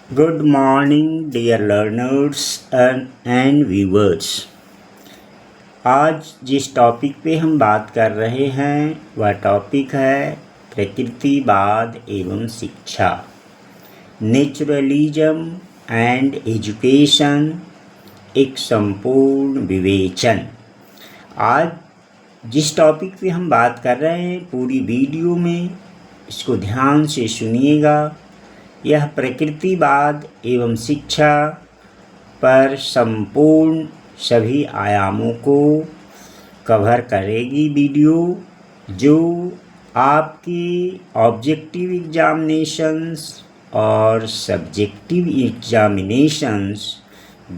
Good morning, dear learners and viewers. आज जिस topic पे हम बात कर रहे हैं वह टॉपिक है प्रकृतिवाद एवं शिक्षा, नेचुरलिज्म एंड एजुकेशन, एक संपूर्ण विवेचन। आज जिस टॉपिक पे हम बात कर रहे हैं पूरी वीडियो में इसको ध्यान से सुनिएगा। यह प्रकृतिवाद एवं शिक्षा पर संपूर्ण सभी आयामों को कवर करेगी वीडियो, जो आपके ऑब्जेक्टिव एग्जामिनेशंस और सब्जेक्टिव एग्जामिनेशंस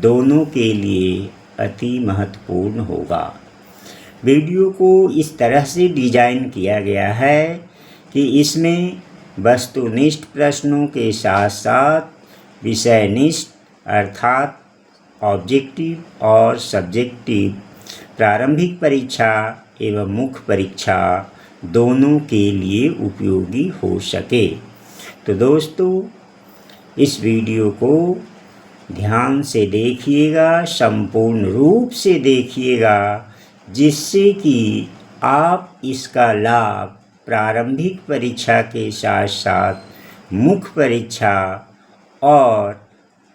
दोनों के लिए अति महत्वपूर्ण होगा। वीडियो को इस तरह से डिज़ाइन किया गया है कि इसमें वस्तुनिष्ठ प्रश्नों के साथ साथ विषयनिष्ठ अर्थात ऑब्जेक्टिव और सब्जेक्टिव प्रारंभिक परीक्षा एवं मुख्य परीक्षा दोनों के लिए उपयोगी हो सके। तो दोस्तों, इस वीडियो को ध्यान से देखिएगा, संपूर्ण रूप से देखिएगा, जिससे कि आप इसका लाभ प्रारंभिक परीक्षा के साथ साथ मुख्य परीक्षा और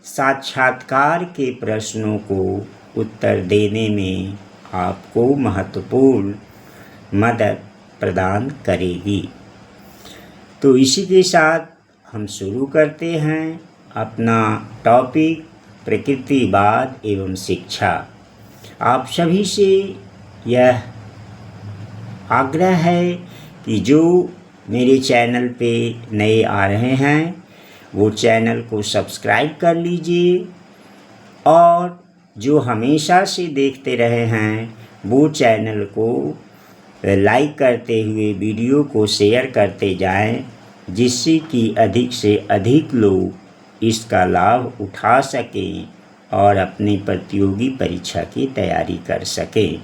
साक्षात्कार के प्रश्नों को उत्तर देने में आपको महत्वपूर्ण मदद प्रदान करेगी। तो इसी के साथ हम शुरू करते हैं अपना टॉपिक प्रकृतिवाद एवं शिक्षा। आप सभी से यह आग्रह है कि जो मेरे चैनल पे नए आ रहे हैं वो चैनल को सब्सक्राइब कर लीजिए, और जो हमेशा से देखते रहे हैं वो चैनल को लाइक करते हुए वीडियो को शेयर करते जाएं, जिससे कि अधिक से अधिक लोग इसका लाभ उठा सकें और अपनी प्रतियोगी परीक्षा की तैयारी कर सकें।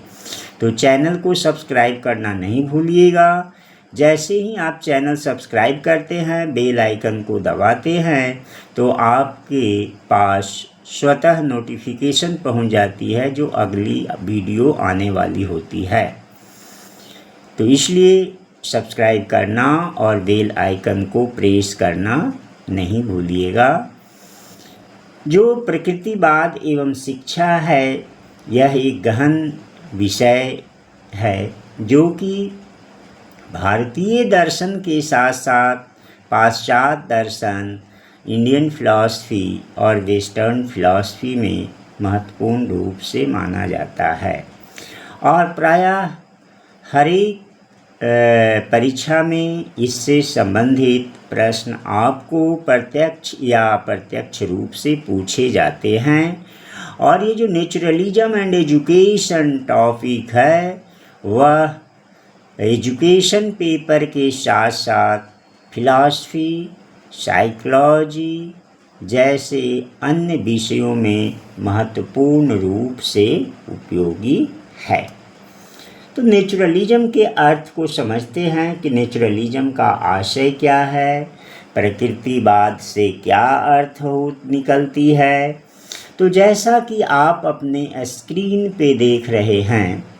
तो चैनल को सब्सक्राइब करना नहीं भूलिएगा। जैसे ही आप चैनल सब्सक्राइब करते हैं, बेल आइकन को दबाते हैं, तो आपके पास स्वतः नोटिफिकेशन पहुंच जाती है जो अगली वीडियो आने वाली होती है। तो इसलिए सब्सक्राइब करना और बेल आइकन को प्रेस करना नहीं भूलिएगा। जो प्रकृतिवाद एवं शिक्षा है, यह एक गहन विषय है जो कि भारतीय दर्शन के साथ साथ पाश्चात्य दर्शन, इंडियन फिलॉसफी और वेस्टर्न फिलॉसफी में महत्वपूर्ण रूप से माना जाता है, और प्रायः हर एक परीक्षा में इससे संबंधित प्रश्न आपको प्रत्यक्ष या अप्रत्यक्ष रूप से पूछे जाते हैं। और ये जो नेचुरलिज्म एंड एजुकेशन टॉपिक है, वह एजुकेशन पेपर के साथ साथ फिलॉसफी, साइकोलॉजी जैसे अन्य विषयों में महत्वपूर्ण रूप से उपयोगी है। तो नेचुरलिज्म के अर्थ को समझते हैं कि नेचुरलिज्म का आशय क्या है, प्रकृतिवाद से क्या अर्थ निकलती है। तो जैसा कि आप अपने स्क्रीन पे देख रहे हैं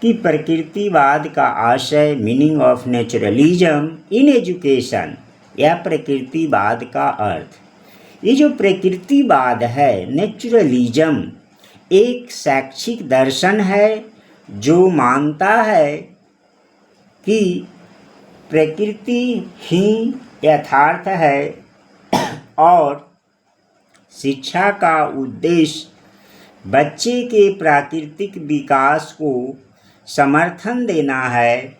कि प्रकृतिवाद का आशय, meaning of naturalism in education, या प्रकृतिवाद का अर्थ। ये जो प्रकृतिवाद है, नेचुरलिज्म, एक शैक्षिक दर्शन है जो मानता है कि प्रकृति ही यथार्थ है और शिक्षा का उद्देश्य बच्चे के प्राकृतिक विकास को समर्थन देना है,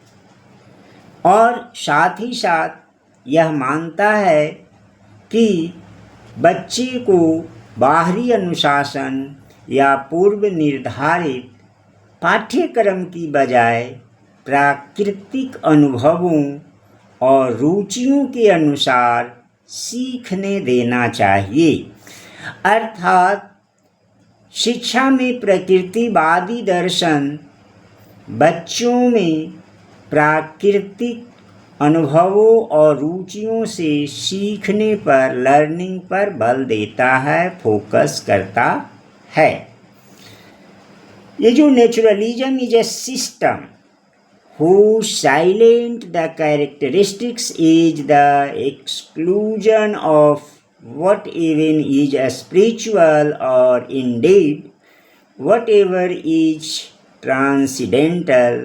और साथ ही साथ यह मानता है कि बच्चे को बाहरी अनुशासन या पूर्व निर्धारित पाठ्यक्रम की बजाय प्राकृतिक अनुभवों और रुचियों के अनुसार सीखने देना चाहिए। अर्थात शिक्षा में प्रकृतिवादी दर्शन बच्चों में प्राकृतिक अनुभवों और रुचियों से सीखने पर, लर्निंग पर बल देता है, फोकस करता है। ये जो naturalism is a system whose silent the characteristics is the exclusion of what even is a spiritual, or indeed whatever is transcendental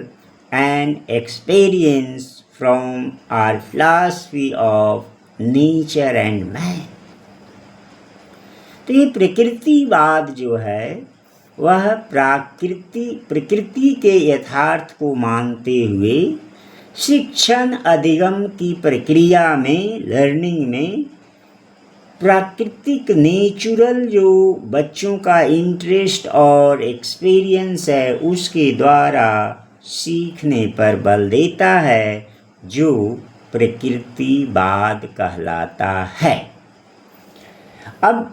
and experience from our philosophy of nature and man। तो ये प्रकृतिवाद जो है वह प्रकृति के यथार्थ को मानते हुए शिक्षण अधिगम की प्रक्रिया में, लर्निंग में, प्राकृतिक नेचुरल जो बच्चों का इंटरेस्ट और एक्सपीरियंस है उसके द्वारा सीखने पर बल देता है, जो प्रकृतिवाद कहलाता है। अब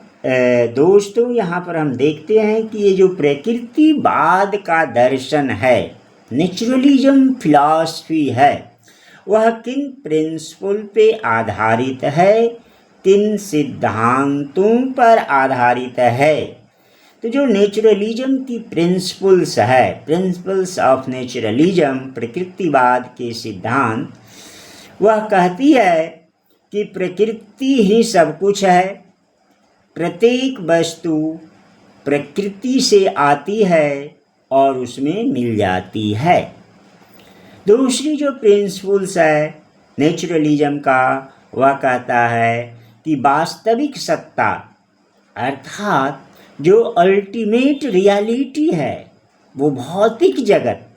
दोस्तों यहाँ पर हम देखते हैं कि ये जो प्रकृतिवाद का दर्शन है, नेचुरलिज्म फिलॉसफी है, वह किन प्रिंसिपल पे आधारित है, किन सिद्धांतों पर आधारित है। तो जो नेचुरलिज्म की प्रिंसिपल्स है, प्रिंसिपल्स ऑफ नेचुरलिज्म, प्रकृतिवाद के सिद्धांत, वह कहती है कि प्रकृति ही सब कुछ है, प्रत्येक वस्तु प्रकृति से आती है और उसमें मिल जाती है। दूसरी जो प्रिंसिपल्स है नेचुरलिज्म का, वह कहता है कि वास्तविक सत्ता अर्थात जो अल्टीमेट रियलिटी है, वो भौतिक जगत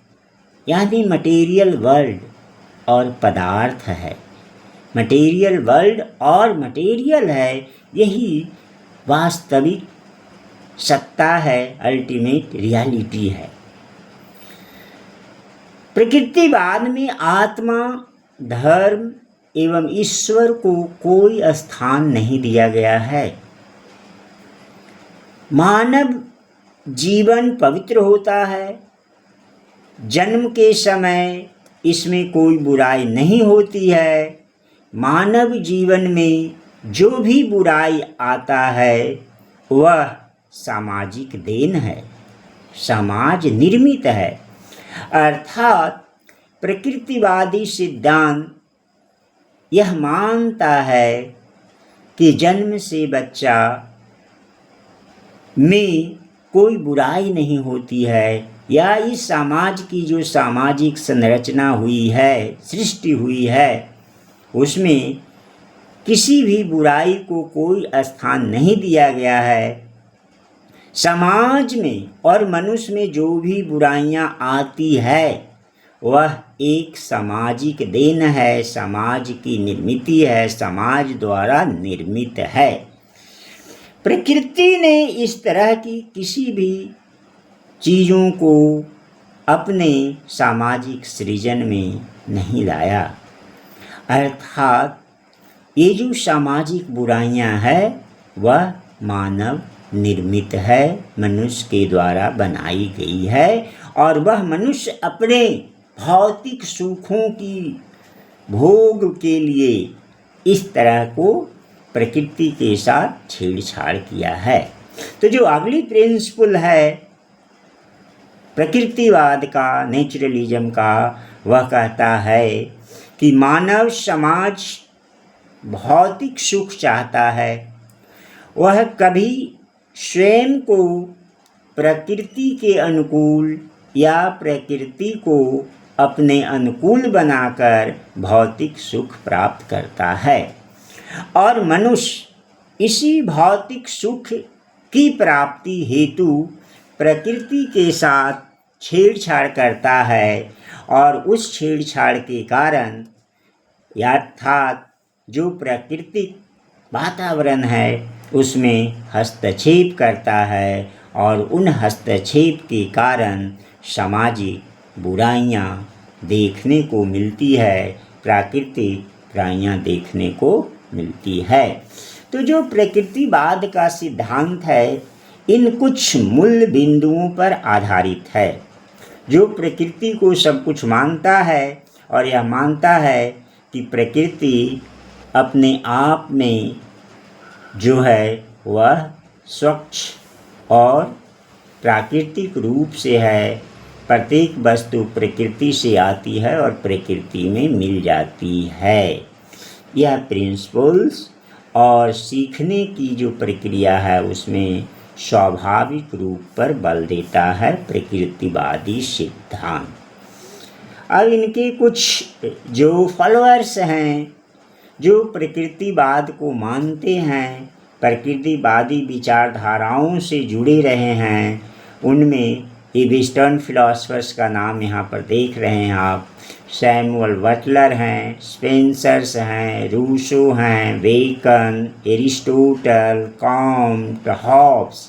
यानी मटेरियल वर्ल्ड और पदार्थ है। मटेरियल वर्ल्ड और मटेरियल है, यही वास्तविक सत्ता है, अल्टीमेट रियलिटी है। प्रकृतिवाद में आत्मा, धर्म एवं ईश्वर को कोई स्थान नहीं दिया गया है। मानव जीवन पवित्र होता है, जन्म के समय इसमें कोई बुराई नहीं होती है। मानव जीवन में जो भी बुराई आता है वह सामाजिक देन है, समाज निर्मित है। अर्थात प्रकृतिवादी सिद्धांत यह मानता है कि जन्म से बच्चा में कोई बुराई नहीं होती है, या इस समाज की जो सामाजिक संरचना हुई है, सृष्टि हुई है, उसमें किसी भी बुराई को कोई स्थान नहीं दिया गया है। समाज में और मनुष्य में जो भी बुराइयां आती है वह एक सामाजिक देन है, समाज की निर्मित है, समाज द्वारा निर्मित है। प्रकृति ने इस तरह की किसी भी चीज़ों को अपने सामाजिक सृजन में नहीं लाया। अर्थात ये जो सामाजिक बुराइयां हैं वह मानव निर्मित है, मनुष्य के द्वारा बनाई गई है, और वह मनुष्य अपने भौतिक सुखों की भोग के लिए इस तरह को प्रकृति के साथ छेड़छाड़ किया है। तो जो अगली प्रिंसिपल है प्रकृतिवाद का, नेचुरलिज्म का, वह कहता है कि मानव समाज भौतिक सुख चाहता है। वह कभी स्वयं को प्रकृति के अनुकूल या प्रकृति को अपने अनुकूल बनाकर भौतिक सुख प्राप्त करता है, और मनुष्य इसी भौतिक सुख की प्राप्ति हेतु प्रकृति के साथ छेड़छाड़ करता है, और उस छेड़छाड़ के कारण अर्थात जो प्राकृतिक वातावरण है उसमें हस्तक्षेप करता है, और उन हस्तक्षेप के कारण सामाजिक बुराइयां देखने को मिलती है, प्राकृतिक बुराइयां देखने को मिलती है। तो जो प्रकृतिवाद का सिद्धांत है इन कुछ मूल बिंदुओं पर आधारित है। जो प्रकृति को सब कुछ मानता है और यह मानता है कि प्रकृति अपने आप में जो है वह स्वच्छ और प्राकृतिक रूप से है। प्रत्येक वस्तु प्रकृति से आती है और प्रकृति में मिल जाती है। यह प्रिंसिपल्स और सीखने की जो प्रक्रिया है उसमें स्वाभाविक रूप पर बल देता है प्रकृतिवादी सिद्धांत। अब इनके कुछ जो फॉलोअर्स हैं जो प्रकृतिवाद को मानते हैं, प्रकृतिवादी विचारधाराओं से जुड़े रहे हैं, उनमें वेस्टर्न फिलोसफर्स का नाम यहाँ पर देख रहे हैं आप। सैमुअल बटलर हैं, स्पेंसर्स हैं, रूसो हैं, बेकन, एरिस्टोटल, कॉम्ट, हॉब्स।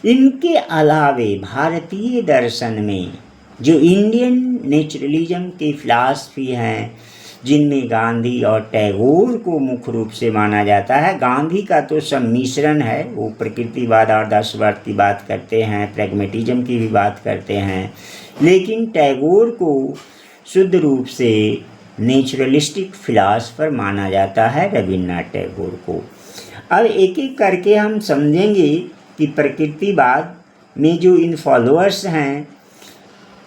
इनके अलावे भारतीय दर्शन में जो इंडियन नेचुरलिज्म के फिलॉसफी हैं, जिनमें गांधी और टैगोर को मुख्य रूप से माना जाता है। गांधी का तो सम्मिश्रण है, वो प्रकृतिवाद और आदर्शवाद की बात करते हैं, प्रैग्मेटिज्म की भी बात करते हैं, लेकिन टैगोर को शुद्ध रूप से नेचुरलिस्टिक फिलॉसफर माना जाता है, रविन्द्रनाथ टैगोर को। अब एक एक करके हम समझेंगे कि प्रकृतिवाद में जो इन फॉलोअर्स हैं,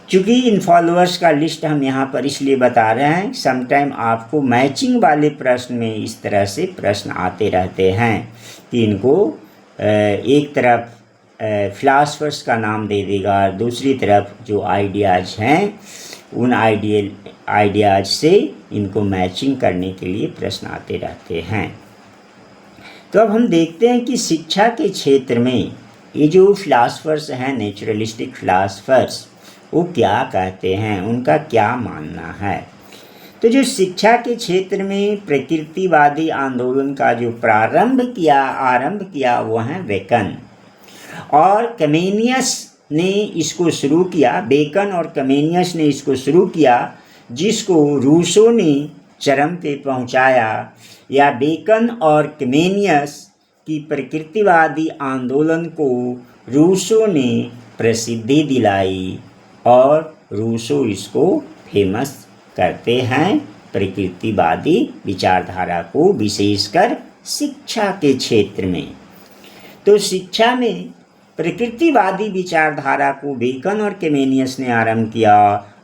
चूँकि इन फॉलोअर्स का लिस्ट हम यहाँ पर इसलिए बता रहे हैं, समटाइम आपको मैचिंग वाले प्रश्न में इस तरह से प्रश्न आते रहते हैं कि इनको एक तरफ फिलासफर्स का नाम दे देगा, दूसरी तरफ जो आइडियाज़ हैं उन आइडियाज़ से इनको मैचिंग करने के लिए प्रश्न आते रहते हैं। तो अब हम देखते हैं कि शिक्षा के क्षेत्र में ये जो फिलासफर्स हैं, नेचुरलिस्टिक फिलासफर्स, वो क्या कहते हैं, उनका क्या मानना है। तो जो शिक्षा के क्षेत्र में प्रकृतिवादी आंदोलन का जो आरंभ किया वो हैं बेकन और कमेनियस ने इसको शुरू किया। बेकन और कमेनियस ने इसको शुरू किया, जिसको रूसो ने चरम पे पहुंचाया। या बेकन और कमेनियस की प्रकृतिवादी आंदोलन को रूसो ने प्रसिद्धि दिलाई और रूसो इसको फेमस करते हैं प्रकृतिवादी विचारधारा को, विशेषकर शिक्षा के क्षेत्र में। तो शिक्षा में प्रकृतिवादी विचारधारा को बेकन और केमेनियस ने आरंभ किया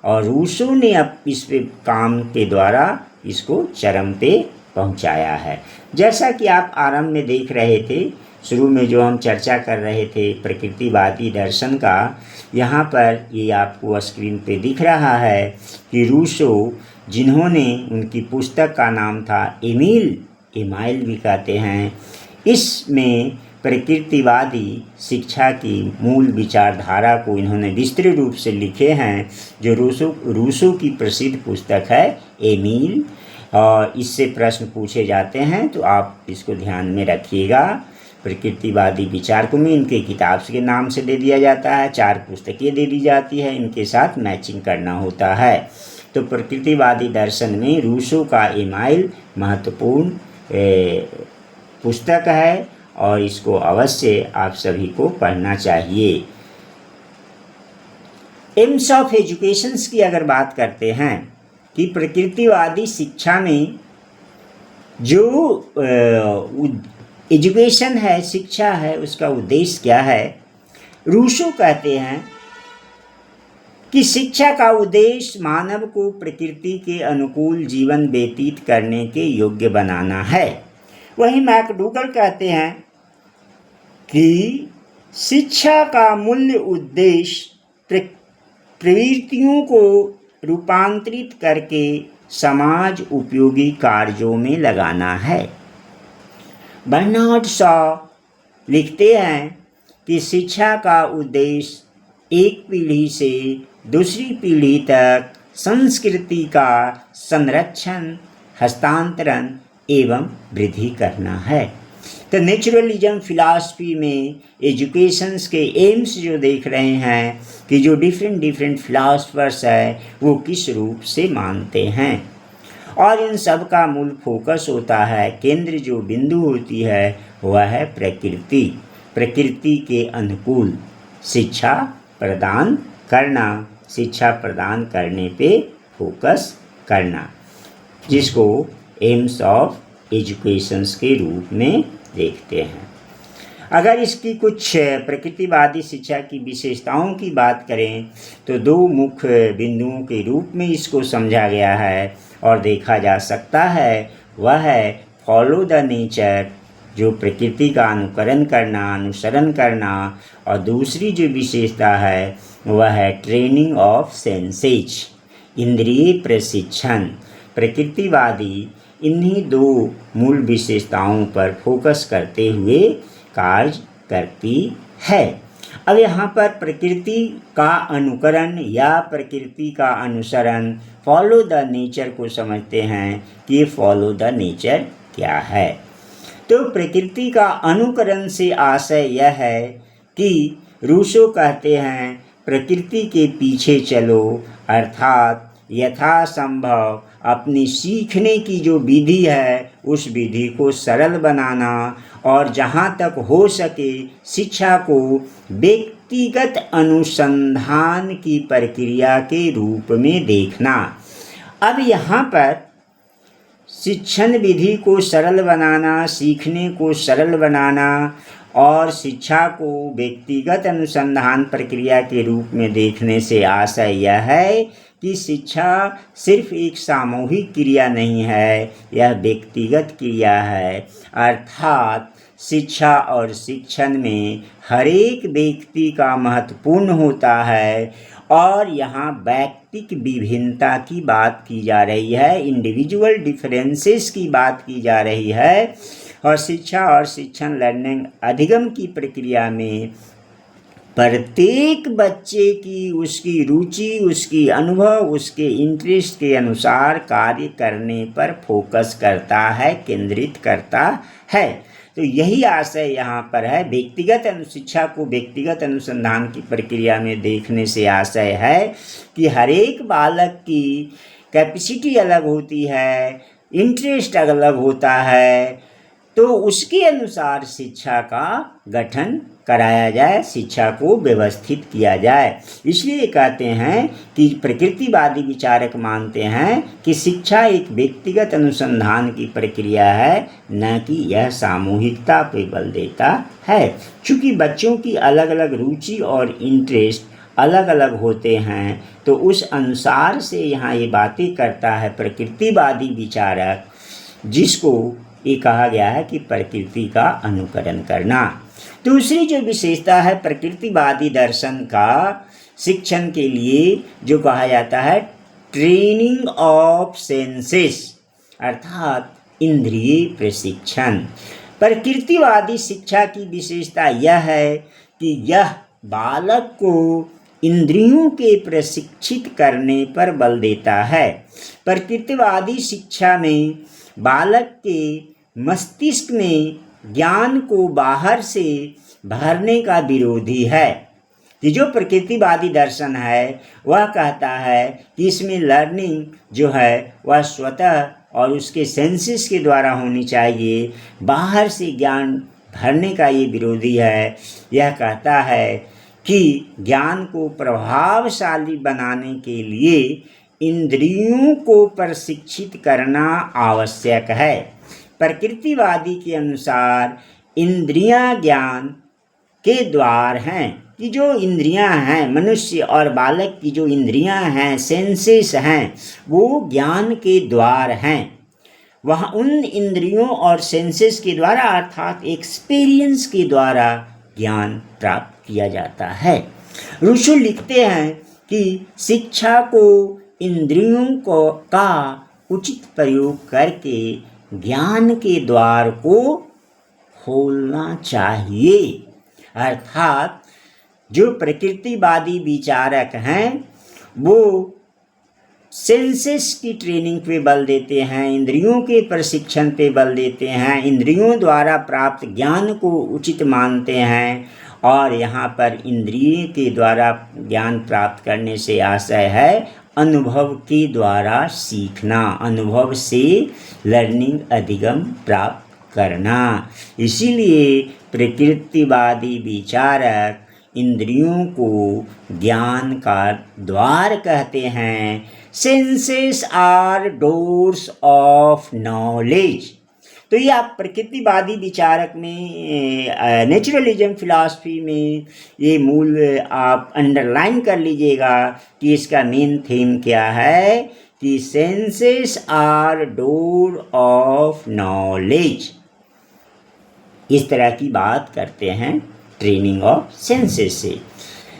और रूसो ने अब इस पे काम के द्वारा इसको चरम पे पहुंचाया है। जैसा कि आप आरंभ में देख रहे थे, शुरू में जो हम चर्चा कर रहे थे प्रकृतिवादी दर्शन का, यहाँ पर ये आपको स्क्रीन पे दिख रहा है कि रूसो, जिन्होंने उनकी पुस्तक का नाम था एमाइल भी कहते हैं, इसमें प्रकृतिवादी शिक्षा की मूल विचारधारा को इन्होंने विस्तृत रूप से लिखे हैं, जो रूसो की प्रसिद्ध पुस्तक है एमील। और इससे प्रश्न पूछे जाते हैं तो आप इसको ध्यान में रखिएगा। प्रकृतिवादी विचार को में इनके किताब के नाम से दे दिया जाता है, 4 पुस्तकें दे दी जाती है, इनके साथ मैचिंग करना होता है। तो प्रकृतिवादी दर्शन में रूसो का एमाइल महत्वपूर्ण पुस्तक है और इसको अवश्य आप सभी को पढ़ना चाहिए। एम्स ऑफ एजुकेशंस की अगर बात करते हैं कि प्रकृतिवादी शिक्षा में जो एजुकेशन है, शिक्षा है, उसका उद्देश्य क्या है। रूसो कहते हैं कि शिक्षा का उद्देश्य मानव को प्रकृति के अनुकूल जीवन व्यतीत करने के योग्य बनाना है। वहीं मैकडूगल कहते हैं कि शिक्षा का मूल्य उद्देश्य प्रवृत्तियों को रूपांतरित करके समाज उपयोगी कार्यों में लगाना है। बर्नार्ड शॉ लिखते हैं कि शिक्षा का उद्देश्य एक पीढ़ी से दूसरी पीढ़ी तक संस्कृति का संरक्षण, हस्तांतरण एवं वृद्धि करना है। तो नेचुरलिज्म फिलॉसफी में एजुकेशंस के एम्स जो देख रहे हैं कि जो डिफरेंट फिलॉसफर्स है वो किस रूप से मानते हैं, और इन सब का मूल फोकस होता है, केंद्र जो बिंदु होती है वह है प्रकृति के अनुकूल शिक्षा प्रदान करना, शिक्षा प्रदान करने पे फोकस करना। जिसको एम्स ऑफ एजुकेशंस के रूप में देखते हैं। अगर इसकी कुछ प्रकृतिवादी शिक्षा की विशेषताओं की बात करें तो दो मुख्य बिंदुओं के रूप में इसको समझा गया है और देखा जा सकता है। वह है फॉलो द नेचर, जो प्रकृति का अनुकरण करना, अनुसरण करना, और दूसरी जो विशेषता है वह है ट्रेनिंग ऑफ सेंसेज, इंद्रिय प्रशिक्षण। प्रकृतिवादी इन्हीं दो मूल विशेषताओं पर फोकस करते हुए कार्य करती है। अब यहाँ पर प्रकृति का अनुकरण या प्रकृति का अनुसरण, फॉलो द नेचर को समझते हैं कि फॉलो द नेचर क्या है। तो प्रकृति का अनुकरण से आशय यह है कि रूसो कहते हैं प्रकृति के पीछे चलो, अर्थात यथासंभव अपनी सीखने की जो विधि है उस विधि को सरल बनाना और जहाँ तक हो सके शिक्षा को व्यक्तिगत अनुसंधान की प्रक्रिया के रूप में देखना। अब यहाँ पर शिक्षण विधि को सरल बनाना, सीखने को सरल बनाना और शिक्षा को व्यक्तिगत अनुसंधान प्रक्रिया के रूप में देखने से आशय यह है कि शिक्षा सिर्फ एक सामूहिक क्रिया नहीं है, यह व्यक्तिगत क्रिया है। अर्थात शिक्षा और शिक्षण में हर एक व्यक्ति का महत्वपूर्ण होता है और यहाँ व्यक्तिक विभिन्नता की बात की जा रही है, इंडिविजुअल डिफरेंसेस की बात की जा रही है। और शिक्षा और शिक्षण लर्निंग अधिगम की प्रक्रिया में प्रत्येक बच्चे की उसकी रुचि, उसकी अनुभव, उसके इंटरेस्ट के अनुसार कार्य करने पर फोकस करता है, केंद्रित करता है। तो यही आशय यहाँ पर है। व्यक्तिगत शिक्षा को व्यक्तिगत अनुसंधान की प्रक्रिया में देखने से आशय है कि हर एक बालक की कैपेसिटी अलग होती है, इंटरेस्ट अलग होता है, तो उसके अनुसार शिक्षा का गठन कराया जाए, शिक्षा को व्यवस्थित किया जाए। इसलिए कहते हैं कि प्रकृतिवादी विचारक मानते हैं कि शिक्षा एक व्यक्तिगत अनुसंधान की प्रक्रिया है, न कि यह सामूहिकता पर बल देता है। चूँकि बच्चों की अलग अलग रुचि और इंटरेस्ट अलग अलग होते हैं, तो उस अनुसार से यहाँ ये बातें करता है प्रकृतिवादी विचारक, जिसको ये कहा गया है कि प्रकृति का अनुकरण करना। दूसरी जो विशेषता है प्रकृतिवादी दर्शन का शिक्षण के लिए जो कहा जाता है ट्रेनिंग ऑफ सेंसेस, अर्थात इंद्रिय प्रशिक्षण। प्रकृतिवादी शिक्षा की विशेषता यह है कि यह बालक को इंद्रियों के प्रशिक्षित करने पर बल देता है। प्रकृतिवादी शिक्षा में बालक के मस्तिष्क में ज्ञान को बाहर से भरने का विरोधी है। कि जो प्रकृतिवादी दर्शन है वह कहता है कि इसमें लर्निंग जो है वह स्वतः और उसके सेंसेस के द्वारा होनी चाहिए, बाहर से ज्ञान भरने का ये विरोधी है। यह कहता है कि ज्ञान को प्रभावशाली बनाने के लिए इंद्रियों को प्रशिक्षित करना आवश्यक है। प्रकृतिवादी के अनुसार इंद्रियां ज्ञान के द्वार हैं। कि जो इंद्रियां हैं मनुष्य और बालक की जो इंद्रियां हैं, सेंसेस हैं, वो ज्ञान के द्वार हैं। वह उन इंद्रियों और सेंसेस के द्वारा अर्थात एक्सपीरियंस के द्वारा ज्ञान प्राप्त किया जाता है। रूसो लिखते हैं कि शिक्षा को इंद्रियों का उचित प्रयोग करके ज्ञान के द्वार को खोलना चाहिए। अर्थात जो प्रकृतिवादी विचारक हैं वो सेंसेस की ट्रेनिंग पे बल देते हैं, इंद्रियों के प्रशिक्षण पे बल देते हैं, इंद्रियों द्वारा प्राप्त ज्ञान को उचित मानते हैं। और यहाँ पर इंद्रिय के द्वारा ज्ञान प्राप्त करने से आशय है अनुभव के द्वारा सीखना, अनुभव से लर्निंग अधिगम प्राप्त करना। इसीलिए प्रकृतिवादी विचारक इंद्रियों को ज्ञान का द्वार कहते हैं। Senses are doors of knowledge. तो ये आप प्रकृतिवादी विचारक में, नेचुरलिज्म फिलॉसफी में ये मूल आप अंडरलाइन कर लीजिएगा कि इसका मेन थीम क्या है कि senses are door of knowledge. इस तरह की बात करते हैं ट्रेनिंग ऑफ सेंसेस से।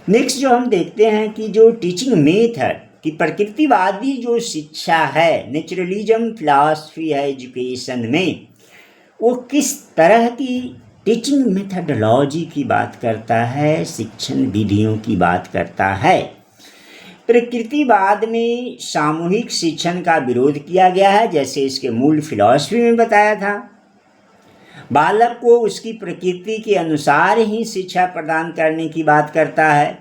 नेक्स्ट जो हम देखते हैं कि जो टीचिंग मेथड कि प्रकृतिवादी जो शिक्षा है, नेचुरलिज्म फिलॉसफी है एजुकेशन में, वो किस तरह की टीचिंग मेथडोलॉजी की बात करता है, शिक्षण विधियों की बात करता है। प्रकृतिवाद में सामूहिक शिक्षण का विरोध किया गया है, जैसे इसके मूल फिलॉसफी में बताया था। बालक को उसकी प्रकृति के अनुसार ही शिक्षा प्रदान करने की बात करता है।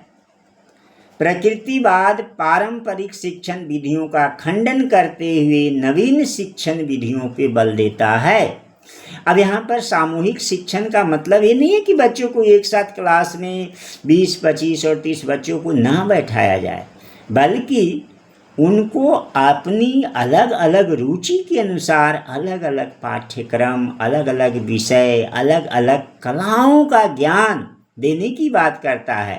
प्रकृतिवाद पारंपरिक शिक्षण विधियों का खंडन करते हुए नवीन शिक्षण विधियों पे बल देता है। अब यहाँ पर सामूहिक शिक्षण का मतलब ये नहीं है कि बच्चों को एक साथ क्लास में 20, 25 और 30 बच्चों को ना बैठाया जाए, बल्कि उनको अपनी अलग अलग रुचि के अनुसार अलग अलग पाठ्यक्रम, अलग अलग विषय, अलग अलग कलाओं का ज्ञान देने की बात करता है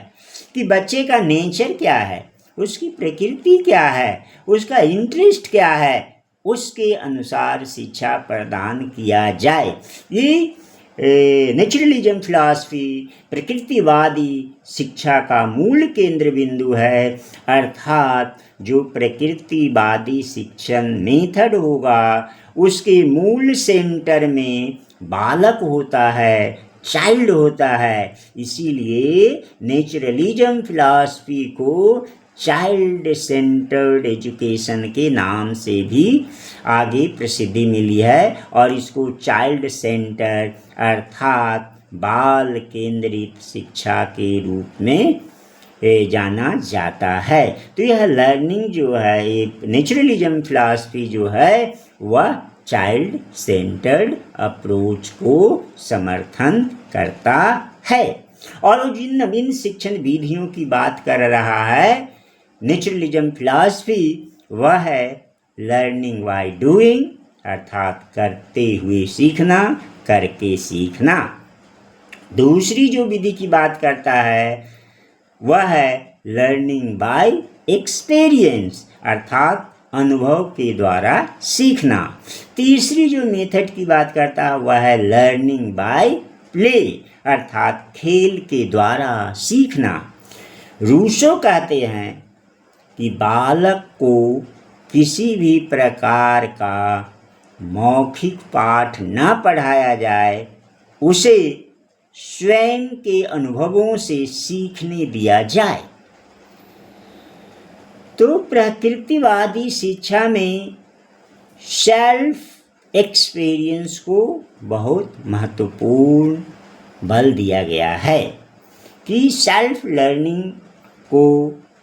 कि बच्चे का नेचर क्या है, उसकी प्रकृति क्या है, उसका इंटरेस्ट क्या है, उसके अनुसार शिक्षा प्रदान किया जाए। ये नेचुरलिज्म फिलॉसफी प्रकृतिवादी शिक्षा का मूल केंद्र बिंदु है। अर्थात जो प्रकृतिवादी शिक्षण मेथड होगा उसके मूल सेंटर में बालक होता है, चाइल्ड होता है। इसीलिए नेचुरलिज्म फिलॉसफी को चाइल्ड सेंटर्ड एजुकेशन के नाम से भी आगे प्रसिद्धि मिली है और इसको चाइल्ड सेंटर अर्थात बाल केंद्रित शिक्षा के रूप में जाना जाता है। तो यह लर्निंग जो है, ये नेचुरलिज्म फिलॉसफी जो है वह चाइल्ड सेंटर्ड अप्रोच को समर्थन करता है। और जिन नवीन शिक्षण विधियों की बात कर रहा है नेचुरलिज्म फिलॉसफी, वह है लर्निंग बाय डूइंग, अर्थात करते हुए सीखना, करके सीखना। दूसरी जो विधि की बात करता है वह है लर्निंग बाय एक्सपीरियंस, अर्थात अनुभव के द्वारा सीखना। तीसरी जो मेथड की बात करता है वह है लर्निंग बाय प्ले, अर्थात खेल के द्वारा सीखना। रूसो कहते हैं कि बालक को किसी भी प्रकार का मौखिक पाठ न पढ़ाया जाए, उसे स्वयं के अनुभवों से सीखने दिया जाए। तो प्रकृतिवादी शिक्षा में सेल्फ एक्सपीरियंस को बहुत महत्वपूर्ण बल दिया गया है कि सेल्फ लर्निंग को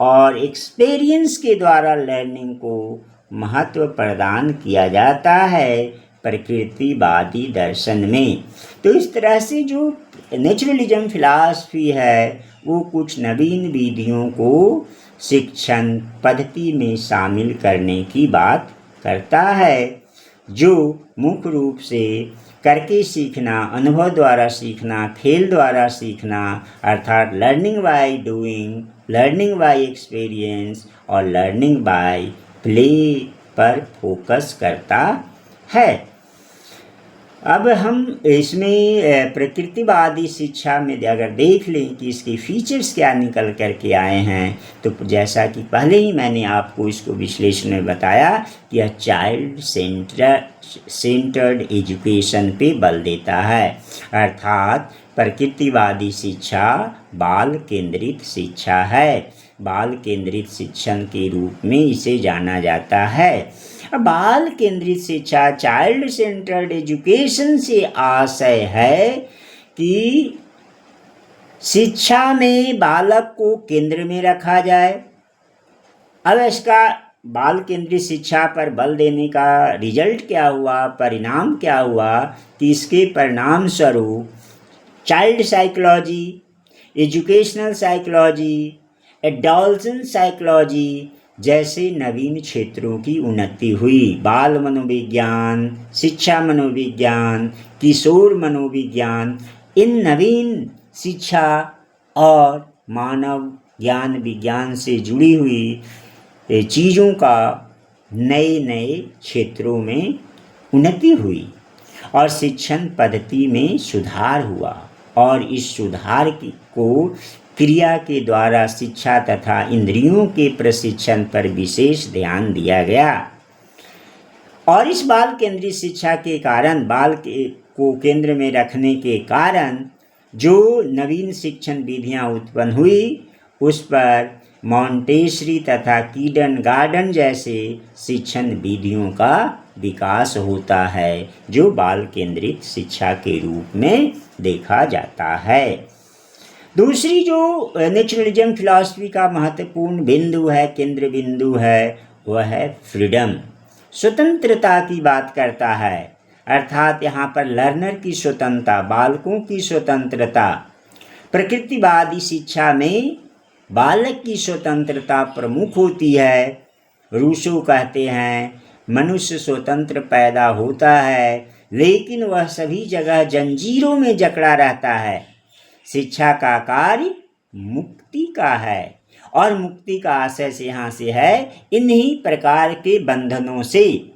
और एक्सपीरियंस के द्वारा लर्निंग को महत्व प्रदान किया जाता है प्रकृतिवादी दर्शन में। तो इस तरह से जो नेचुरलिज्म फिलॉसफी है वो कुछ नवीन विधियों को शिक्षण पद्धति में शामिल करने की बात करता है, जो मुख्य रूप से करके सीखना, अनुभव द्वारा सीखना, खेल द्वारा सीखना, अर्थात learning by doing, learning by experience और लर्निंग बाय प्ले पर फोकस करता है। अब हम इसमें प्रकृतिवादी शिक्षा में अगर देख लें कि इसके फीचर्स क्या निकल कर के आए हैं, तो जैसा कि पहले ही मैंने आपको इसको विश्लेषण में बताया कि यह चाइल्ड सेंटर्ड एजुकेशन पे बल देता है, अर्थात प्रकृतिवादी शिक्षा बाल केंद्रित शिक्षा है। बाल केंद्रित शिक्षण के रूप में इसे जाना जाता है। बाल केंद्रित शिक्षा चाइल्ड सेंटर्ड एजुकेशन से आशय है कि शिक्षा में बालक को केंद्र में रखा जाए। अब इसका बाल केंद्रित शिक्षा पर बल देने का रिजल्ट क्या हुआ, परिणाम क्या हुआ कि इसके परिणाम स्वरूप child psychology, educational psychology, adolescence psychology जैसे नवीन क्षेत्रों की उन्नति हुई। बाल मनोविज्ञान, शिक्षा मनोविज्ञान, किशोर मनोविज्ञान, इन नवीन शिक्षा और मानव ज्ञान विज्ञान से जुड़ी हुई चीज़ों का नए नए क्षेत्रों में उन्नति हुई और शिक्षण पद्धति में सुधार हुआ और इस सुधार को क्रिया के द्वारा शिक्षा तथा इंद्रियों के प्रशिक्षण पर विशेष ध्यान दिया गया। और इस बाल केंद्रित शिक्षा के कारण, को केंद्र में रखने के कारण जो नवीन शिक्षण विधियां उत्पन्न हुई उस पर मॉन्टेसरी तथा कींडरगार्टन जैसे शिक्षण विधियों का विकास होता है जो बाल केंद्रित शिक्षा के रूप में देखा जाता है। दूसरी जो नेचुरलिज्म फिलॉसफी का महत्वपूर्ण बिंदु है, केंद्र बिंदु है, वह है फ्रीडम, स्वतंत्रता की बात करता है। अर्थात यहाँ पर लर्नर की स्वतंत्रता, बालकों की स्वतंत्रता। प्रकृतिवादी शिक्षा में बालक की स्वतंत्रता प्रमुख होती है। रूसो कहते हैं मनुष्य स्वतंत्र पैदा होता है लेकिन वह सभी जगह जंजीरों में जकड़ा रहता है। शिक्षा का कार्य मुक्ति का है और मुक्ति का आशय से यहाँ से है इन्हीं प्रकार के बंधनों से,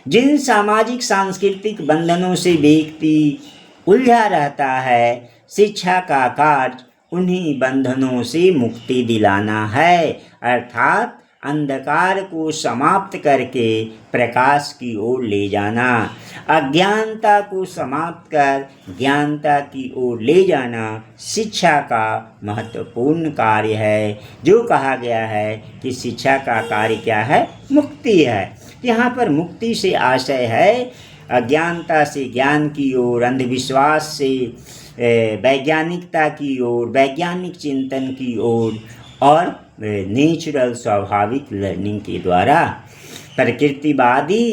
जिन सामाजिक सांस्कृतिक बंधनों से व्यक्ति उलझा रहता है, शिक्षा का कार्य उन्हीं बंधनों से मुक्ति दिलाना है। अर्थात अंधकार को समाप्त करके प्रकाश की ओर ले जाना, अज्ञानता को समाप्त कर ज्ञानता की ओर ले जाना शिक्षा का महत्वपूर्ण कार्य है। जो कहा गया है कि शिक्षा का कार्य क्या है? मुक्ति है। यहाँ पर मुक्ति से आशय है अज्ञानता से ज्ञान की ओर, अंधविश्वास से वैज्ञानिकता की ओर, वैज्ञानिक चिंतन की ओर और नेचुरल स्वाभाविक लर्निंग के द्वारा। प्रकृतिवादी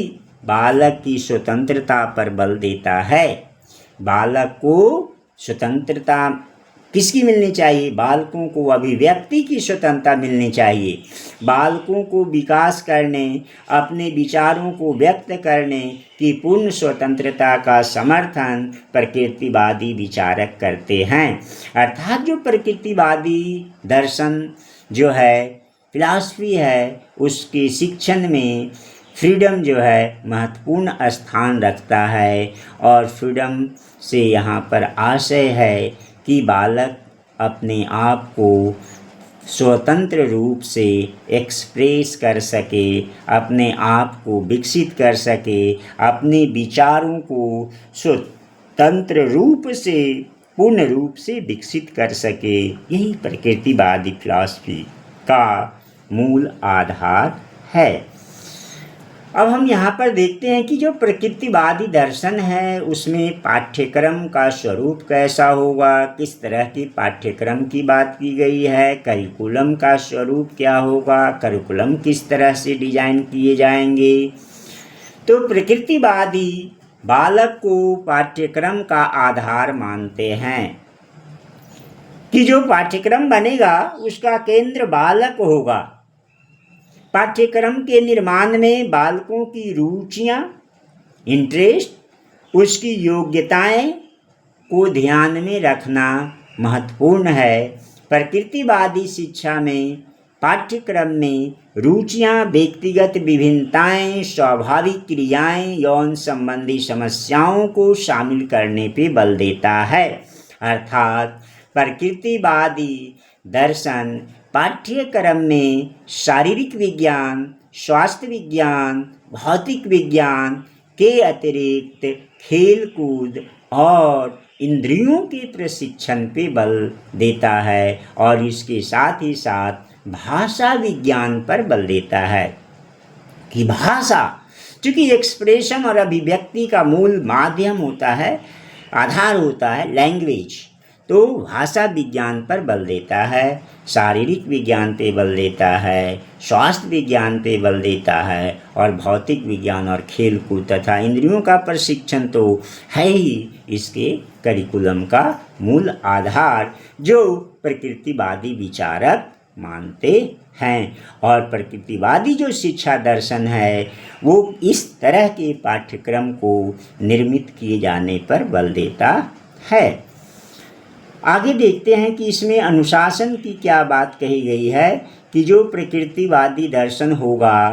बालक की स्वतंत्रता पर बल देता है। बालक को स्वतंत्रता किसकी मिलनी चाहिए? बालकों को अभिव्यक्ति की स्वतंत्रता मिलनी चाहिए। बालकों को विकास करने, अपने विचारों को व्यक्त करने की पूर्ण स्वतंत्रता का समर्थन प्रकृतिवादी विचारक करते हैं। अर्थात जो प्रकृतिवादी दर्शन जो है, फिलॉसफी है, उसके शिक्षण में फ्रीडम जो है महत्वपूर्ण स्थान रखता है। और फ्रीडम से यहाँ पर आशय है कि बालक अपने आप को स्वतंत्र रूप से एक्सप्रेस कर सके, अपने आप को विकसित कर सके, अपने विचारों को स्वतंत्र रूप से पूर्ण रूप से विकसित कर सके। यही प्रकृतिवादी फिलॉसफी का मूल आधार है। अब हम यहाँ पर देखते हैं कि जो प्रकृतिवादी दर्शन है उसमें पाठ्यक्रम का स्वरूप कैसा होगा, किस तरह के पाठ्यक्रम की बात की गई है, करिकुलम का स्वरूप क्या होगा, करिकुलम किस तरह से डिजाइन किए जाएंगे। तो प्रकृतिवादी बालक को पाठ्यक्रम का आधार मानते हैं कि जो पाठ्यक्रम बनेगा उसका केंद्र बालक होगा। पाठ्यक्रम के निर्माण में बालकों की रुचियाँ, इंटरेस्ट, उसकी योग्यताएं को ध्यान में रखना महत्वपूर्ण है। प्रकृतिवादी शिक्षा में पाठ्यक्रम में रुचियाँ, व्यक्तिगत विभिन्नताएं, स्वाभाविक क्रियाएं, यौन संबंधी समस्याओं को शामिल करने पे बल देता है। अर्थात प्रकृतिवादी दर्शन पाठ्यक्रम में शारीरिक विज्ञान, स्वास्थ्य विज्ञान, भौतिक विज्ञान के अतिरिक्त खेल कूद और इंद्रियों के प्रशिक्षण पे बल देता है और इसके साथ ही साथ भाषा विज्ञान पर बल देता है कि भाषा, चूँकि एक्सप्रेशन और अभिव्यक्ति का मूल माध्यम होता है, आधार होता है लैंग्वेज, तो भाषा विज्ञान पर बल देता है, शारीरिक विज्ञान पे बल देता है, स्वास्थ्य विज्ञान पे बल देता है और भौतिक विज्ञान और खेल कूद तथा इंद्रियों का प्रशिक्षण तो है ही इसके करिकुलम का मूल आधार, जो प्रकृतिवादी विचारक मानते हैं। और प्रकृतिवादी जो शिक्षा दर्शन है वो इस तरह के पाठ्यक्रम को निर्मित किए जाने पर बल देता है। आगे देखते हैं कि इसमें अनुशासन की क्या बात कही गई है कि जो प्रकृतिवादी दर्शन होगा,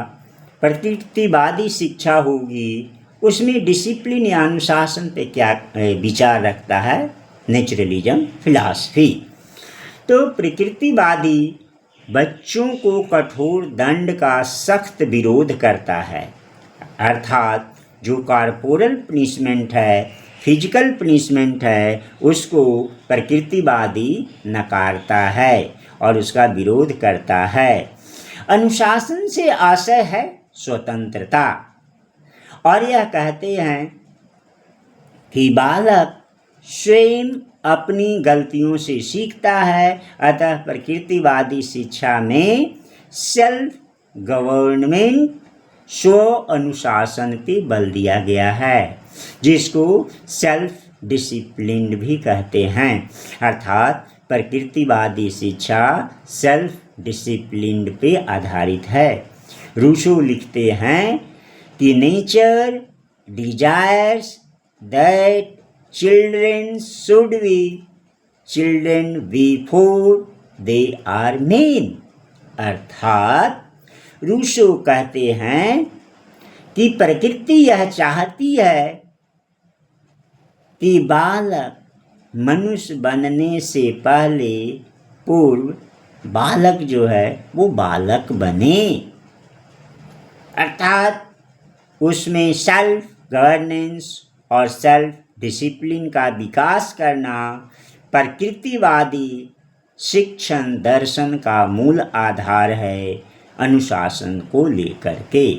प्रकृतिवादी शिक्षा होगी, उसमें डिसिप्लिन या अनुशासन पे क्या विचार रखता है, नेचुरलिज्म फिलॉसफी। तो प्रकृतिवादी बच्चों को कठोर दंड का सख्त विरोध करता है, अर्थात जो कॉर्पोरल पनिशमेंट है, फिजिकल पनिशमेंट है, उसको प्रकृतिवादी नकारता है और उसका विरोध करता है। अनुशासन से आशय है स्वतंत्रता, और यह कहते हैं कि बालक स्वयं अपनी गलतियों से सीखता है, अतः प्रकृतिवादी शिक्षा में सेल्फ गवर्नमेंट, स्व अनुशासन पे बल दिया गया है, जिसको सेल्फ डिसिप्लिन भी कहते हैं। अर्थात प्रकृतिवादी शिक्षा सेल्फ डिसिप्लिन पे आधारित है। रूसो लिखते हैं कि nature desires that children should be children before they are men। अर्थात रूसो कहते हैं कि प्रकृति यह चाहती है कि बालक मनुष्य बनने से पहले पूर्व बालक जो है वो बालक बने, अर्थात उसमें सेल्फ गवर्नेंस और सेल्फ डिसिप्लिन का विकास करना प्रकृतिवादी शिक्षण दर्शन का मूल आधार है, अनुशासन को लेकर के।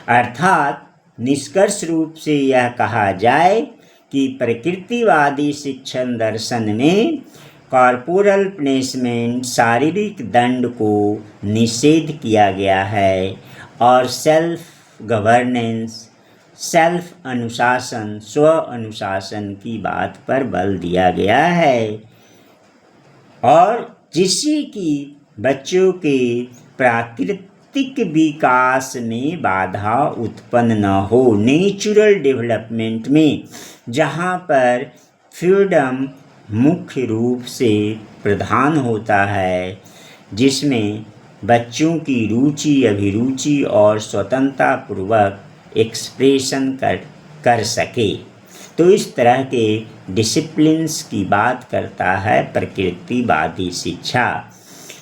अर्थात निष्कर्ष रूप से यह कहा जाए कि प्रकृतिवादी शिक्षण दर्शन में कॉर्पोरल पनिशमेंट, शारीरिक दंड को निषेध किया गया है और सेल्फ गवर्नेंस, सेल्फ अनुशासन, स्व अनुशासन की बात पर बल दिया गया है, और जिससे कि बच्चों के प्राकृतिक विकास में बाधा उत्पन्न न हो, नेचुरल डेवलपमेंट में, जहाँ पर फ्रीडम मुख्य रूप से प्रधान होता है, जिसमें बच्चों की रुचि, अभिरुचि और स्वतंत्रतापूर्वक एक्सप्रेशन कर सके। तो इस तरह के डिसिप्लिन्स की बात करता है प्रकृतिवादी शिक्षा।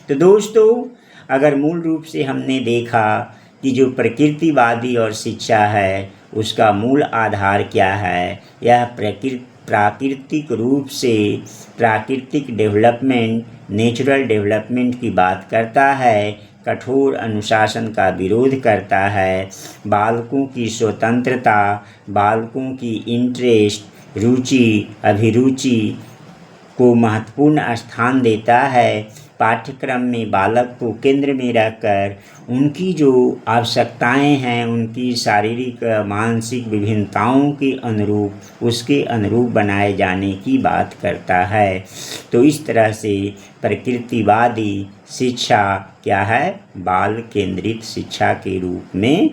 तो दोस्तों, अगर मूल रूप से हमने देखा कि जो प्रकृतिवादी और शिक्षा है उसका मूल आधार क्या है, यह प्राकृतिक रूप से प्राकृतिक डेवलपमेंट, नेचुरल डेवलपमेंट की बात करता है, कठोर अनुशासन का विरोध करता है, बालकों की स्वतंत्रता, बालकों की इंटरेस्ट, रुचि, अभिरुचि को महत्वपूर्ण स्थान देता है। पाठ्यक्रम में बालक को केंद्र में रखकर उनकी जो आवश्यकताएं हैं, उनकी शारीरिक मानसिक विभिन्नताओं के अनुरूप, उसके अनुरूप बनाए जाने की बात करता है। तो इस तरह से प्रकृतिवादी शिक्षा क्या है, बाल केंद्रित शिक्षा के रूप में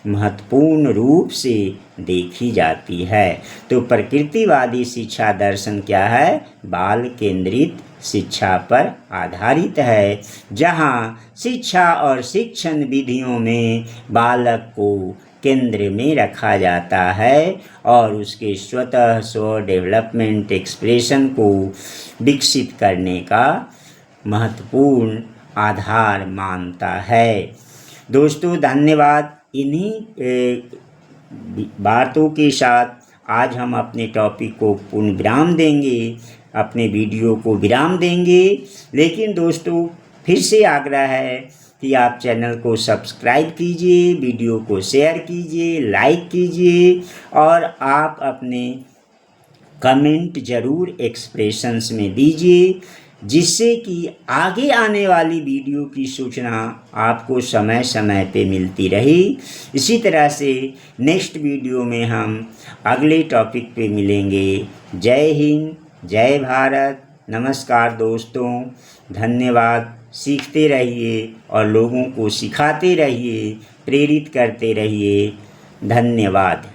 महत्वपूर्ण रूप से देखी जाती है। तो प्रकृतिवादी शिक्षा दर्शन क्या है, बाल केंद्रित शिक्षा पर आधारित है, जहाँ शिक्षा और शिक्षण विधियों में बालक को केंद्र में रखा जाता है और उसके स्वतः स्व डेवलपमेंट एक्सप्रेशन को विकसित करने का महत्वपूर्ण आधार मानता है। दोस्तों, धन्यवाद। इन्हीं बातों के साथ आज हम अपने टॉपिक को पूर्ण विराम देंगे, अपने वीडियो को विराम देंगे। लेकिन दोस्तों, फिर से आग्रह है कि आप चैनल को सब्सक्राइब कीजिए, वीडियो को शेयर कीजिए, लाइक कीजिए और आप अपने कमेंट ज़रूर एक्सप्रेशंस में दीजिए, जिससे कि आगे आने वाली वीडियो की सूचना आपको समय समय पे मिलती रही। इसी तरह से नेक्स्ट वीडियो में हम अगले टॉपिक पे मिलेंगे। जय हिंद, जय भारत, नमस्कार दोस्तों, धन्यवाद। सीखते रहिए और लोगों को सिखाते रहिए, प्रेरित करते रहिए। धन्यवाद।